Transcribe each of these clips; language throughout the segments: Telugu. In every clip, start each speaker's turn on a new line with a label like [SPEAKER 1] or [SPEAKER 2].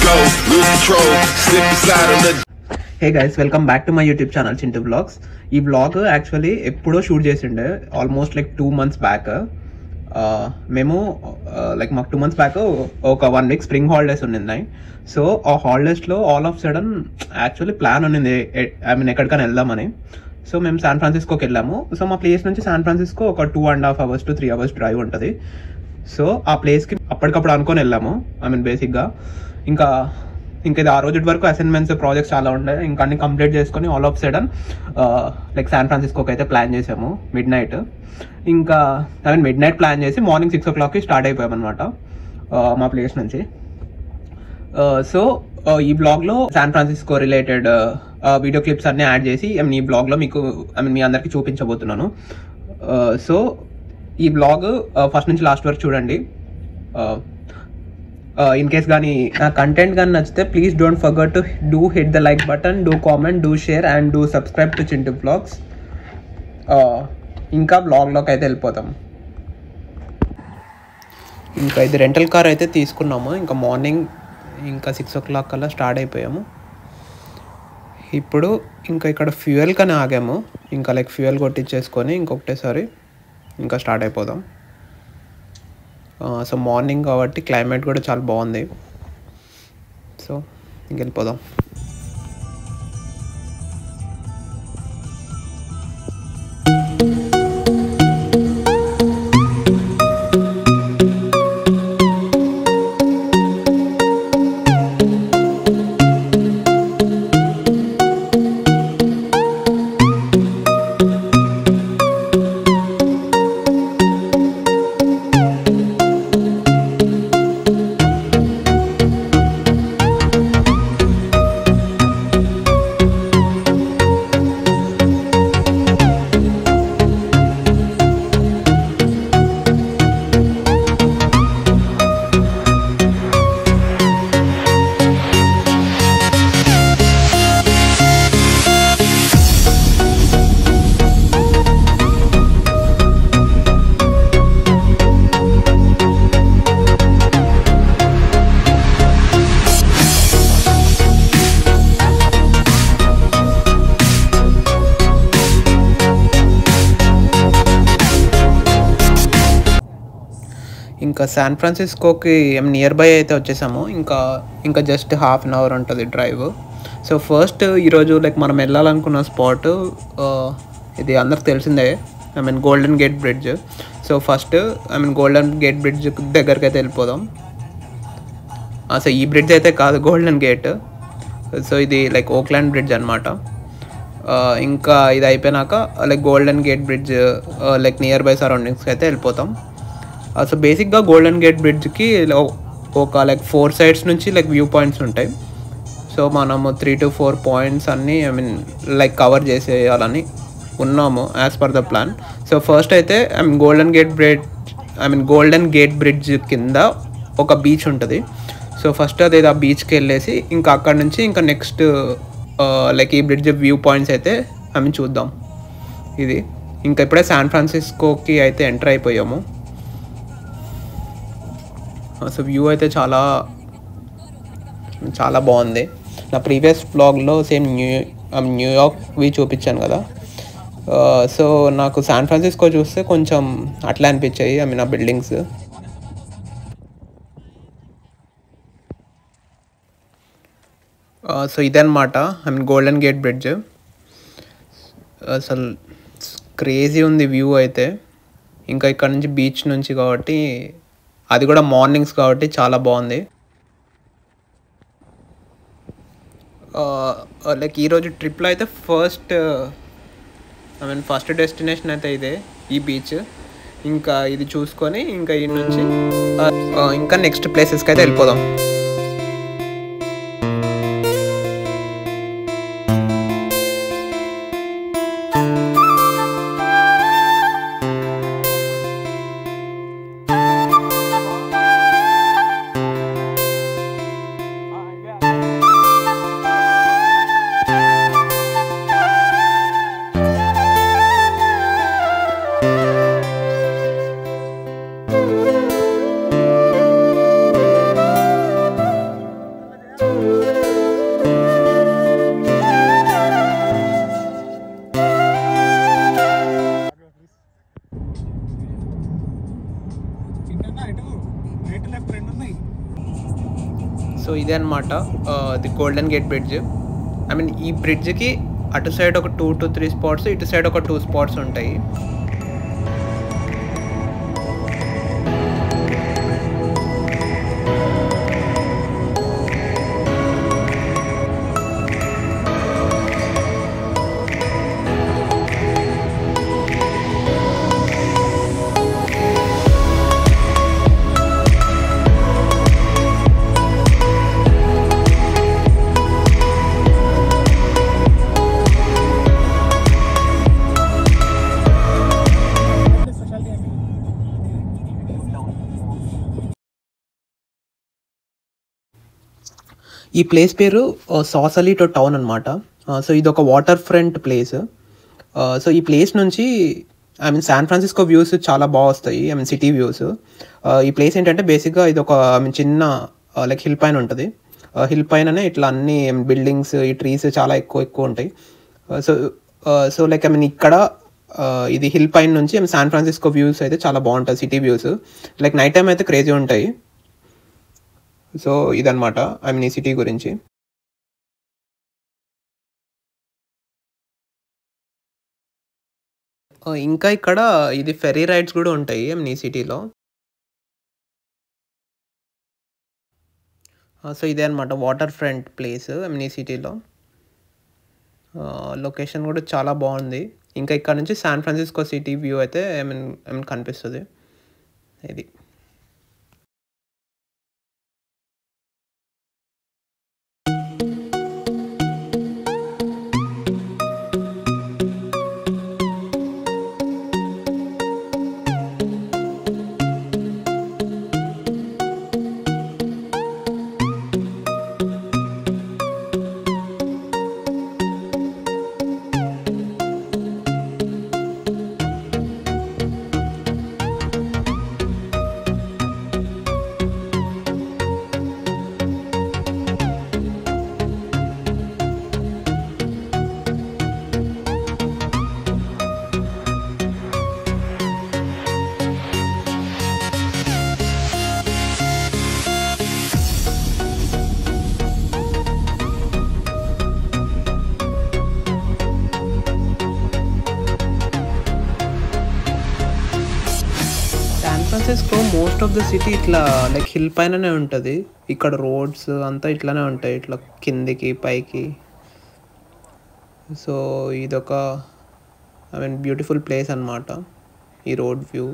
[SPEAKER 1] go, lose control, slip inside of the.
[SPEAKER 2] Hey guys, welcome back to my YouTube channel Chintu blogs. ఈ బ్లాగ్ యాక్చువల్లీ ఎప్పుడో షూట్ చేసిండే, ఆల్మోస్ట్ లైక్ 2 months బ్యాక్. మేము లైక్ మాకు 2 months బ్యాక్ ఒక 1 week స్ప్రింగ్ హాలిడేస్ ఉన్నాయి. సో ఆ హాలిడేస్లో all of sudden actually plan ఉన్నింది, ఐ మీన్ ఎక్కడికైనా వెళ్దామని. సో మేము శాన్ ఫ్రాన్సిస్కోకి వెళ్ళాము. సో మా ప్లేస్ నుంచి శాన్ ఫ్రాన్సిస్కో ఒక 2.5 hours to 3 hours డ్రైవ్ ఉంటుంది. సో ఆ ప్లేస్కి అప్పటికప్పుడు అనుకొని వెళ్ళాము. ఐ మీన్ బేసిక్గా ఇంకా ఇది ఆ రోజు వరకు అసైన్మెంట్స్ ప్రాజెక్ట్స్ చాలా ఉండే, ఇంకా అన్ని కంప్లీట్ చేసుకొని all of sudden like San ఫ్రాన్సిస్కోకి అయితే ప్లాన్ చేసాము మిడ్ నైట్. ఇంకా I mean midnight plan చేసి మార్నింగ్ 6 o'clockకి స్టార్ట్ అయిపోయామన్నమాట మా ప్లేస్ నుంచి. సో ఈ బ్లాగ్లో San Francisco related video clips అన్నీ యాడ్ చేసి ఈ బ్లాగ్లో మీకు మీ అందరికీ చూపించబోతున్నాను. సో ఈ బ్లాగ్ ఫస్ట్ నుంచి లాస్ట్ వరకు చూడండి. ఇన్ కేస్ కానీ నా కంటెంట్ కానీ నచ్చితే please don't forget to do hit the like button, do comment, do share and do subscribe to Chintu blogs. ఇంకా బ్లాగ్లోకి అయితే వెళ్ళిపోతాం. ఇంకా ఇది రెంటల్ కార్ అయితే తీసుకున్నాము. ఇంకా మార్నింగ్ ఇంకా 6 o'clock కల్లా స్టార్ట్ అయిపోయాము. ఇప్పుడు ఇంకా ఇక్కడ ఫ్యూయల్ కానీ ఆగాము. ఇంకా లైక్ ఫ్యూయల్ కొట్టించేసుకొని ఇంకొకటేసారి ఇంకా స్టార్ట్ అయిపోదాం. సో మార్నింగ్ కాబట్టి క్లైమేట్ కూడా చాలా బాగుంది. సో ఇంకెళ్ళిపోదాం. ఇంకా శాన్ ఫ్రాన్సిస్కోకి నియర్ బై అయితే వచ్చేసాము. ఇంకా జస్ట్ 1/2 hour ఉంటుంది డ్రైవ్. సో ఫస్ట్ ఈరోజు లైక్ మనం వెళ్ళాలనుకున్న స్పాట్ ఇది అందరికి తెలిసిందే, I mean Golden Gate Bridge. So first Golden Gate Bridge దగ్గరికి అయితే వెళ్ళిపోదాం. సో ఈ బ్రిడ్జ్ అయితే కాదు, గోల్డెన్ గేట్. సో ఇది లైక్ ఓక్లాండ్ బ్రిడ్జ్ అనమాట. ఇంకా ఇది అయిపోయినాక like Golden Gate Bridge like nearby సరౌండింగ్స్కి అయితే వెళ్ళిపోతాం. సో బేసిక్గా గోల్డెన్ గేట్ బ్రిడ్జ్కి ఒక లైక్ 4 sides నుంచి లైక్ వ్యూ పాయింట్స్ ఉంటాయి. సో మనము 3 to 4 points అన్నీ లైక్ కవర్ చేసేయాలని ఉన్నాము as per the plan. So first అయితే గోల్డెన్ గేట్ బ్రిడ్జ్ కింద ఒక బీచ్ ఉంటుంది. సో ఫస్ట్ అది ఆ బీచ్కి వెళ్ళేసి ఇంకా అక్కడ నుంచి ఇంకా నెక్స్ట్ లైక్ ఈ బ్రిడ్జ్ వ్యూ పాయింట్స్ అయితే చూద్దాం. ఇది ఇంకా ఇప్పుడే శాన్ ఫ్రాన్సిస్కోకి అయితే ఎంటర్ అయిపోయాము. సో వ్యూ అయితే చాలా చాలా బాగుంది. నా ప్రీవియస్ బ్లాగ్లో సేమ్ న్యూయార్క్వి చూపించాను కదా. సో నాకు శాన్ ఫ్రాన్సిస్కో చూస్తే కొంచెం అట్లా అనిపించాయి ఆ బిల్డింగ్స్. సో ఇదన్నమాట గోల్డెన్ గేట్ బ్రిడ్జ్. అసలు క్రేజీ ఉంది వ్యూ అయితే. ఇంకా ఇక్కడ నుంచి బీచ్ నుంచి కాబట్టి, అది కూడా మార్నింగ్స్ కాబట్టి చాలా బాగుంది. లైక్ ఈరోజు ట్రిప్లో అయితే ఫస్ట్ డెస్టినేషన్ అయితే ఇదే, ఈ బీచ్. ఇంకా ఇది చూసుకొని ఇంకా ఈ నుంచి ఇంకా నెక్స్ట్ ప్లేసెస్కి అయితే వెళ్ళిపోదాం. సో ఇదే అనమాట the golden Gate bridge. I mean ఈ బ్రిడ్జ్కి అటు సైడ్ ఒక 2 to 3 స్పాట్స్, ఇటు సైడ్ ఒక 2 స్పాట్స్ ఉంటాయి. ఈ ప్లేస్ పేరు సాసలిటో టౌన్ అనమాట. సో ఇది ఒక వాటర్ ఫ్రంట్ ప్లేస్. సో ఈ ప్లేస్ నుంచి I mean San Francisco views చాలా బాగా వస్తాయి. I mean city views. ఈ ప్లేస్ ఏంటంటే బేసిక్గా ఇది ఒక ఐ మీన్ చిన్న లైక్ హిల్ పైన ఉంటుంది. హిల్ పైననే ఇట్లా అన్ని బిల్డింగ్స్, ఈ ట్రీస్ చాలా ఎక్కువ ఉంటాయి. సో లైక్ ఐ మీన్ ఇక్కడ ఇది హిల్ పైన నుంచి శాన్ ఫ్రాన్సిస్కో వ్యూస్ అయితే చాలా బాగుంటుంది, city views. Like night time అయితే క్రేజీ ఉంటాయి. సో ఇదనమాట ఐ మీన్ ఈ సిటీ గురించి. ఇంకా ఇక్కడ ఇది ఫెరీ రైడ్స్ కూడా ఉంటాయి ఐ మీన్ ఈ సిటీలో. సో ఇదే అనమాట water front place I mean ఈ సిటీలో. లొకేషన్ కూడా చాలా బాగుంది. ఇంకా ఇక్కడ నుంచి శాన్ ఫ్రాన్సిస్కో సిటీ వ్యూ అయితే ఐ మీన్ కనిపిస్తుంది. ఇది San Francisco most of the city ఇట్లా లైక్ హిల్ పైననే ఉంటుంది. ఇక్కడ రోడ్స్ అంతా ఇట్లానే ఉంటాయి, ఇట్లా కిందికి పైకి. సో ఇదొక ఐ మీన్ బ్యూటిఫుల్ ప్లేస్ అనమాట ఈ రోడ్ వ్యూ.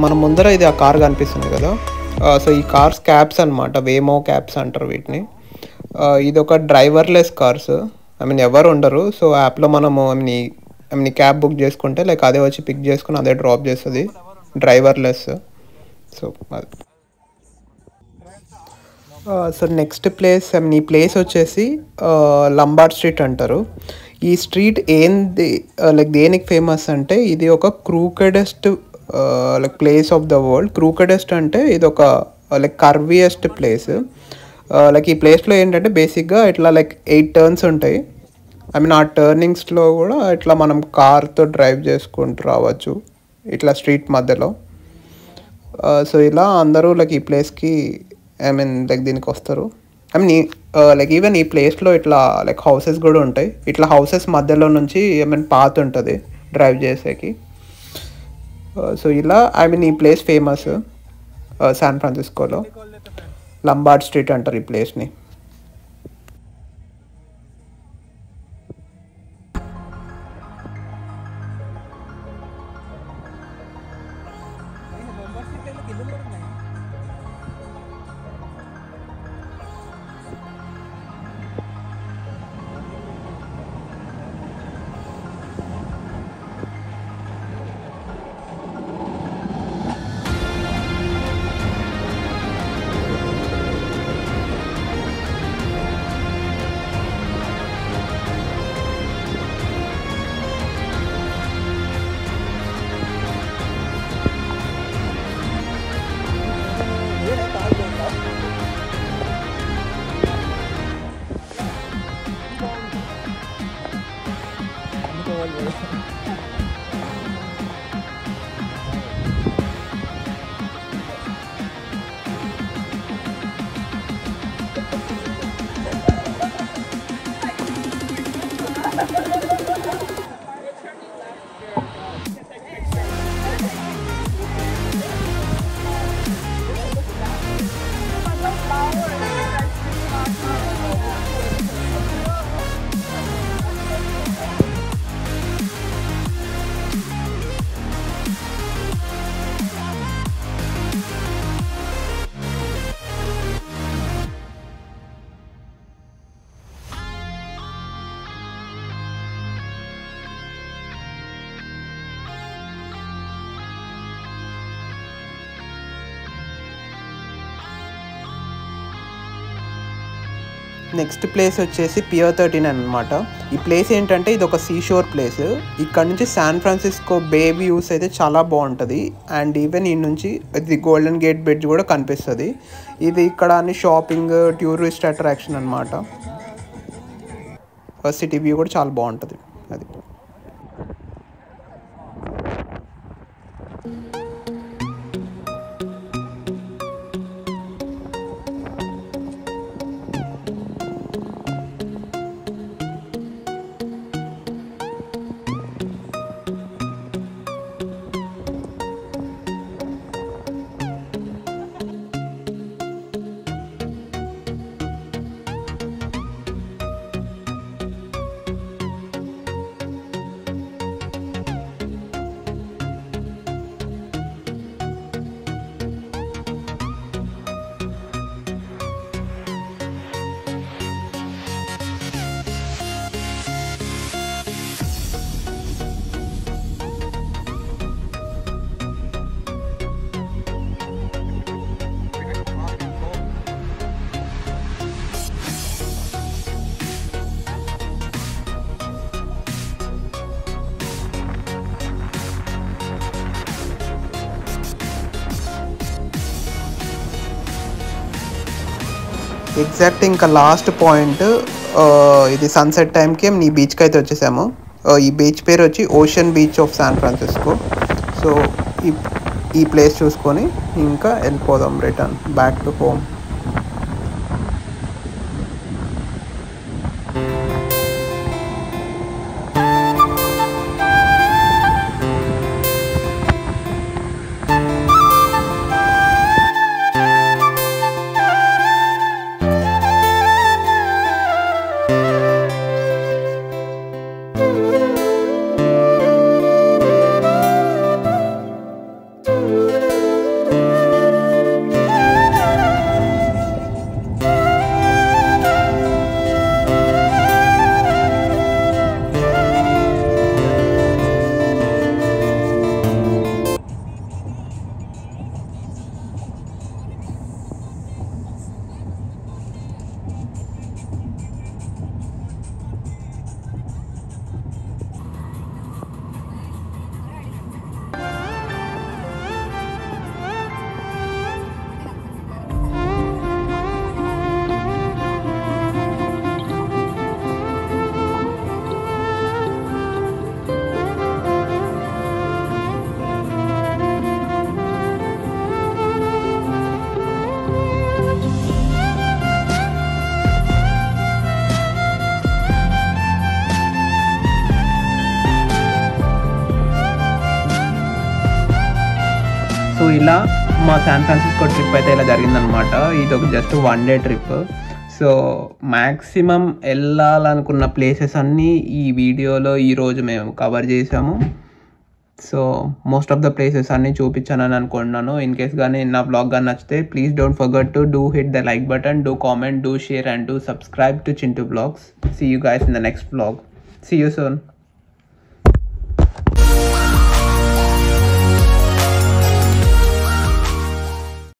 [SPEAKER 2] మన ముందర ఇది ఆ కార్ కనిపిస్తుంది కదా. సో ఈ కార్స్ క్యాబ్స్ అనమాట, వేమో క్యాబ్స్ అంటారు వీటిని. ఇది ఒక డ్రైవర్లెస్ కార్స్, ఐ మీన్ ఎవరు ఉండరు. సో యాప్లో మనము ఐ మీన్ క్యాబ్ బుక్ చేసుకుంటే లైక్ అదే వచ్చి పిక్ చేసుకుని అదే డ్రాప్ చేస్తుంది, driverless. So so next place I mean ఈ ప్లేస్ వచ్చేసి లంబార్డ్ స్ట్రీట్ అంటారు. ఈ స్ట్రీట్ ఏంది లైక్ దేనికి ఫేమస్ అంటే ఇది ఒక crookedest like place of the world. Crookedest అంటే ఇది ఒక లైక్ కర్వియెస్ట్ ప్లేస్. లైక్ ఈ ప్లేస్లో ఏంటంటే బేసిక్గా ఇట్లా లైక్ 8 టర్న్స్ ఉంటాయి. ఐ మీన్ ఆ టర్నింగ్స్లో కూడా ఇట్లా మనం కార్తో డ్రైవ్ చేసుకుంటూ రావచ్చు ఇట్లా స్ట్రీట్ మధ్యలో. సో ఇలా అందరూ లైక్ ఈ ప్లేస్కి ఐ మీన్ లైక్ దీనికి వస్తారు. ఐ మీన్ లైక్ ఈవెన్ ఈ ప్లేస్లో ఇట్లా లైక్ హౌసెస్ కూడా ఉంటాయి. ఇట్లా హౌసెస్ మధ్యలో నుంచి ఐ మీన్ పాత్ ఉంటుంది డ్రైవ్ చేసేకి. సో ఇలా ఐ మీన్ ఈ ప్లేస్ ఫేమస్ శాన్ ఫ్రాన్సిస్కోలో. లంబార్డ్ స్ట్రీట్ అంటారు ఈ ప్లేస్ని. నెక్స్ట్ ప్లేస్ వచ్చేసి పియర్ 13 అనమాట. ఈ ప్లేస్ ఏంటంటే ఇది ఒక సీషోర్ ప్లేస్. ఇక్కడ నుంచి శాన్ ఫ్రాన్సిస్కో బే వ్యూస్ అయితే చాలా బాగుంటుంది. అండ్ ఈవెన్ ఈ నుంచి ఇది గోల్డెన్ గేట్ బ్రిడ్జ్ కూడా కనిపిస్తుంది. ఇది ఇక్కడ అన్ని షాపింగ్ టూరిస్ట్ అట్రాక్షన్ అనమాట. సిటీ వ్యూ కూడా చాలా బాగుంటుంది. అది ఎగ్జాక్ట్ ఇంకా లాస్ట్ పాయింట్ ఇది సన్సెట్ టైంకి నీ బీచ్కి అయితే వచ్చేసాము. ఈ బీచ్ పేరు వచ్చి ocean beach of San Francisco. So ఈ ప్లేస్ చూసుకొని ఇంకా వెళ్ళిపోదాం return back to home. So ఇలా మా శాన్ ఫ్రాన్సిస్కో ట్రిప్ అయితే ఇలా జరిగిందనమాట. ఇది ఒక just 1 day trip. So maximum వెళ్ళాలనుకున్న ప్లేసెస్ అన్నీ ఈ వీడియోలో ఈరోజు మేము కవర్ చేసాము. So most of the places అన్నీ చూపించానని అనుకుంటున్నాను. ఇన్ కేస్ కానీ నా బ్లాగ్ కానీ నచ్చితే please don't forget to do hit the like button, do comment, do share and do subscribe to Chintu blogs. See you guys in the next vlog. See you soon.